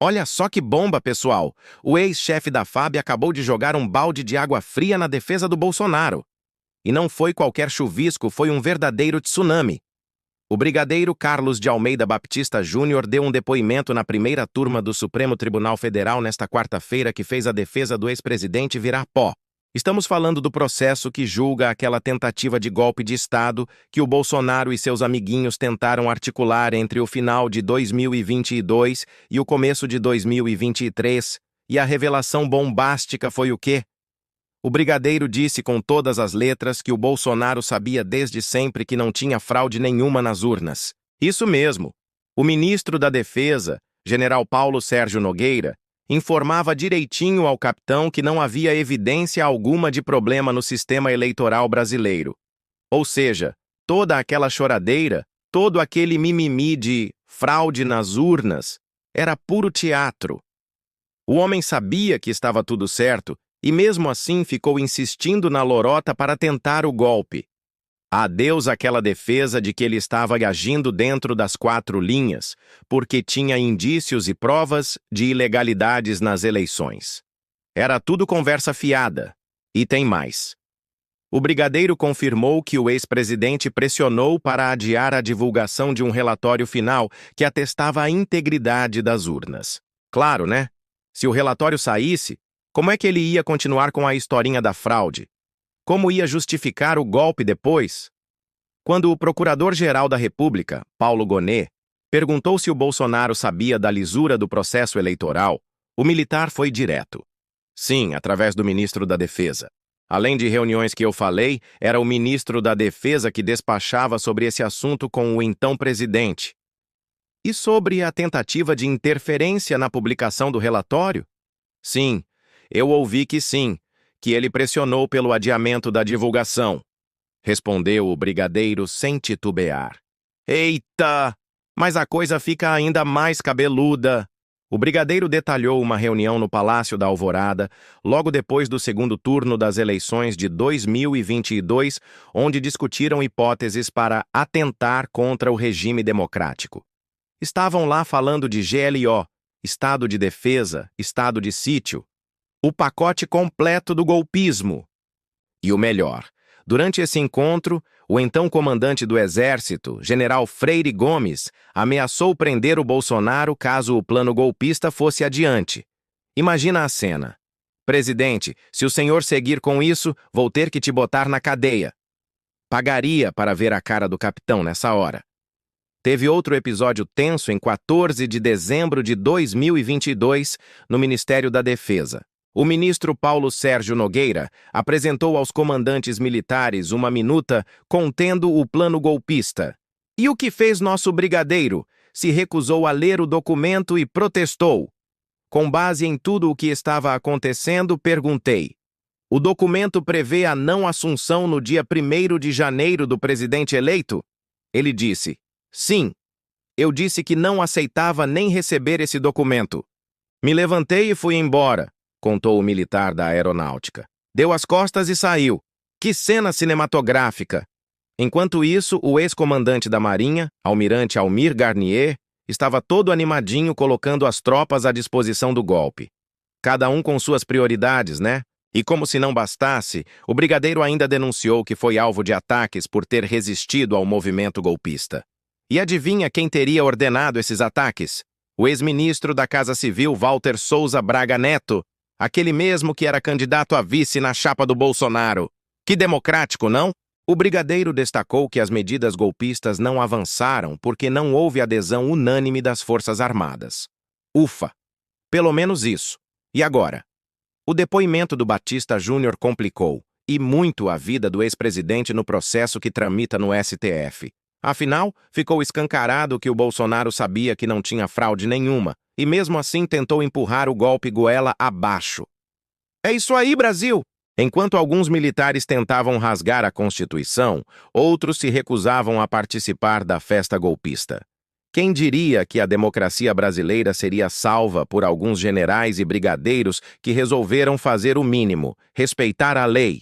Olha só que bomba, pessoal! O ex-chefe da FAB acabou de jogar um balde de água fria na defesa do Bolsonaro. E não foi qualquer chuvisco, foi um verdadeiro tsunami. O brigadeiro Carlos de Almeida Baptista Júnior deu um depoimento na primeira turma do Supremo Tribunal Federal nesta quarta-feira que fez a defesa do ex-presidente virar pó. Estamos falando do processo que julga aquela tentativa de golpe de Estado que o Bolsonaro e seus amiguinhos tentaram articular entre o final de 2022 e o começo de 2023, e a revelação bombástica foi o quê? O brigadeiro disse com todas as letras que o Bolsonaro sabia desde sempre que não tinha fraude nenhuma nas urnas. Isso mesmo. O ministro da Defesa, general Paulo Sérgio Nogueira, informava direitinho ao capitão que não havia evidência alguma de problema no sistema eleitoral brasileiro. Ou seja, toda aquela choradeira, todo aquele mimimi de fraude nas urnas, era puro teatro. O homem sabia que estava tudo certo e mesmo assim ficou insistindo na lorota para tentar o golpe. Adeus àquela defesa de que ele estava agindo dentro das 4 linhas, porque tinha indícios e provas de ilegalidades nas eleições. Era tudo conversa fiada. E tem mais. O brigadeiro confirmou que o ex-presidente pressionou para adiar a divulgação de um relatório final que atestava a integridade das urnas. Claro, né? Se o relatório saísse, como é que ele ia continuar com a historinha da fraude? Como ia justificar o golpe depois? Quando o Procurador-Geral da República, Paulo Gonet, perguntou se o Bolsonaro sabia da lisura do processo eleitoral, o militar foi direto. Sim, através do ministro da Defesa. Além de reuniões que eu falei, era o ministro da Defesa que despachava sobre esse assunto com o então presidente. E sobre a tentativa de interferência na publicação do relatório? Sim, eu ouvi que sim, que ele pressionou pelo adiamento da divulgação. Respondeu o brigadeiro sem titubear. Eita! Mas a coisa fica ainda mais cabeluda. O brigadeiro detalhou uma reunião no Palácio da Alvorada, logo depois do segundo turno das eleições de 2022, onde discutiram hipóteses para atentar contra o regime democrático. Estavam lá falando de GLO, Estado de Defesa, Estado de Sítio, o pacote completo do golpismo. E o melhor, durante esse encontro, o então comandante do Exército, general Freire Gomes, ameaçou prender o Bolsonaro caso o plano golpista fosse adiante. Imagina a cena. Presidente, se o senhor seguir com isso, vou ter que te botar na cadeia. Pagaria para ver a cara do capitão nessa hora. Teve outro episódio tenso em 14 de dezembro de 2022, no Ministério da Defesa. O ministro Paulo Sérgio Nogueira apresentou aos comandantes militares uma minuta contendo o plano golpista. E o que fez nosso brigadeiro? Se recusou a ler o documento e protestou. Com base em tudo o que estava acontecendo, perguntei: o documento prevê a não assunção no dia 1º de janeiro do presidente eleito? Ele disse: sim. Eu disse que não aceitava nem receber esse documento. Me levantei e fui embora, contou o militar da aeronáutica. Deu as costas e saiu. Que cena cinematográfica! Enquanto isso, o ex-comandante da Marinha, almirante Almir Garnier, estava todo animadinho colocando as tropas à disposição do golpe. Cada um com suas prioridades, né? E como se não bastasse, o brigadeiro ainda denunciou que foi alvo de ataques por ter resistido ao movimento golpista. E adivinha quem teria ordenado esses ataques? O ex-ministro da Casa Civil, Walter Souza Braga Neto, aquele mesmo que era candidato a vice na chapa do Bolsonaro. Que democrático, não? O brigadeiro destacou que as medidas golpistas não avançaram porque não houve adesão unânime das Forças Armadas. Ufa! Pelo menos isso. E agora? O depoimento do Batista Júnior complicou, e muito, a vida do ex-presidente no processo que tramita no STF. Afinal, ficou escancarado que o Bolsonaro sabia que não tinha fraude nenhuma, e mesmo assim tentou empurrar o golpe goela abaixo. É isso aí, Brasil! Enquanto alguns militares tentavam rasgar a Constituição, outros se recusavam a participar da festa golpista. Quem diria que a democracia brasileira seria salva por alguns generais e brigadeiros que resolveram fazer o mínimo, respeitar a lei?